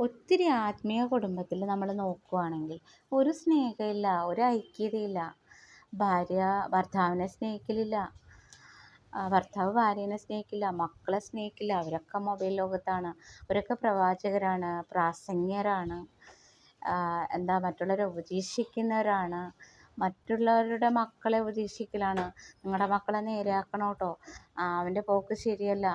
ഒത്തിരി ആത്മീയ കുടുംബത്തിൽ നമ്മൾ നോക്കുകയാണെങ്കിൽ ഒരു സ്നേഹമില്ല, ഒരു ഐക്യതയില്ല. ഭാര്യ ഭർത്താവിനെ സ്നേഹിക്കലില്ല, ഭർത്താവ് ഭാര്യനെ സ്നേഹിക്കില്ല, മക്കളെ സ്നേഹിക്കില്ല. അവരൊക്കെ മൊബൈൽ ലോകത്താണ്, അവരൊക്കെ പ്രവാചകരാണ്, പ്രാസംഗ്യരാണ്, മറ്റുള്ളവരെ ഉപദേശിക്കുന്നവരാണ്, മറ്റുള്ളവരുടെ മക്കളെ ഉപദേശിക്കലാണ്. നിങ്ങളുടെ മക്കളെ നേരെയാക്കണം കേട്ടോ, അവൻ്റെ പോക്ക് ശരിയല്ല,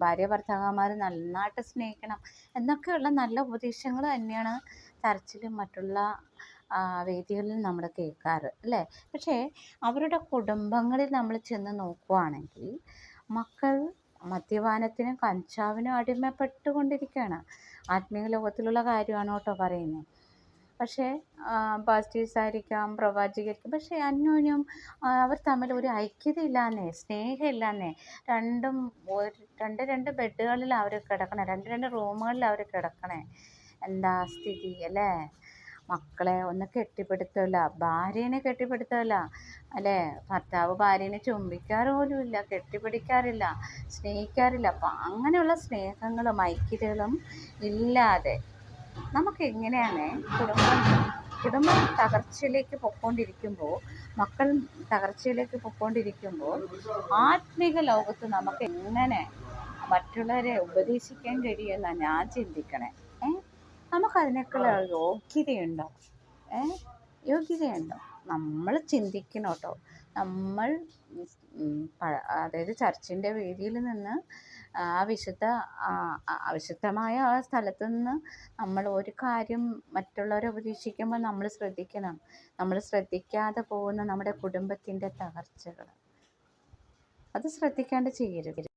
ഭാര്യ ഭർത്താക്കന്മാർ നന്നായിട്ട് സ്നേഹിക്കണം എന്നൊക്കെയുള്ള നല്ല ഉപദേശങ്ങൾ തന്നെയാണ് ചർച്ചിലും മറ്റുള്ള വേദികളിൽ നമ്മൾ കേൾക്കാറ് അല്ലേ. പക്ഷേ അവരുടെ കുടുംബങ്ങളിൽ നമ്മൾ ചെന്ന് നോക്കുകയാണെങ്കിൽ മക്കൾ മദ്യപാനത്തിനും കഞ്ചാവിനും അടിമപ്പെട്ടുകൊണ്ടിരിക്കുകയാണ്. ആത്മീയ ലോകത്തിലുള്ള കാര്യമാണ് കേട്ടോ പറയുന്നത്. പക്ഷേ പാസ്റ്റേഴ്സായിരിക്കാം, പ്രവാചകരായിരിക്കും, പക്ഷേ അന്യോന്യം അവർ തമ്മിൽ ഒരു ഐക്യതയില്ലാന്നേ, സ്നേഹമില്ലാന്നേ. രണ്ട് ബെഡുകളിൽ അവർ കിടക്കണേ, രണ്ട് റൂമുകളിൽ അവർ കിടക്കണേ. എന്താ സ്ഥിതി അല്ലേ. മക്കളെ ഒന്ന് കെട്ടിപ്പിടുത്തമില്ല, ഭാര്യേനെ കെട്ടിപ്പിടുത്തമില്ല അല്ലേ. ഭർത്താവ് ഭാര്യേനെ ചുംബിക്കാറ് പോലുമില്ല, കെട്ടിപ്പിടിക്കാറില്ല, സ്നേഹിക്കാറില്ല. അപ്പം അങ്ങനെയുള്ള സ്നേഹങ്ങളും ഐക്യതകളും ഇല്ലാതെ നമുക്ക് എങ്ങനെയാണ് കുടുംബം തകർച്ചയിലേക്ക് പൊയ്ക്കൊണ്ടിരിക്കുമ്പോൾ, മക്കൾ തകർച്ചയിലേക്ക് പൊയ്ക്കൊണ്ടിരിക്കുമ്പോൾ ആത്മീക ലോകത്ത് നമുക്ക് എങ്ങനെ മറ്റുള്ളവരെ ഉപദേശിക്കാൻ കഴിയുമെന്നാണ് ഞാൻ ചിന്തിക്കണേ. നമുക്കതിനൊക്കെയുള്ള യോഗ്യതയുണ്ടോ? യോഗ്യതയുണ്ടോ? നമ്മൾ ചിന്തിക്കണം കേട്ടോ. നമ്മൾ അതായത് ചർച്ചിൻ്റെ വേദിയിൽ നിന്ന് വിശുദ്ധമായ ആ സ്ഥലത്ത് നിന്ന് നമ്മൾ ഒരു കാര്യം മറ്റുള്ളവരെ ഉപദേശിക്കുമ്പോൾ നമ്മൾ ശ്രദ്ധിക്കണം. നമ്മൾ ശ്രദ്ധിക്കാതെ പോകുന്ന നമ്മുടെ കുടുംബത്തിൻ്റെ തകർച്ചകൾ, അത് ശ്രദ്ധിക്കാണ്ട് ചെയ്യരുത്.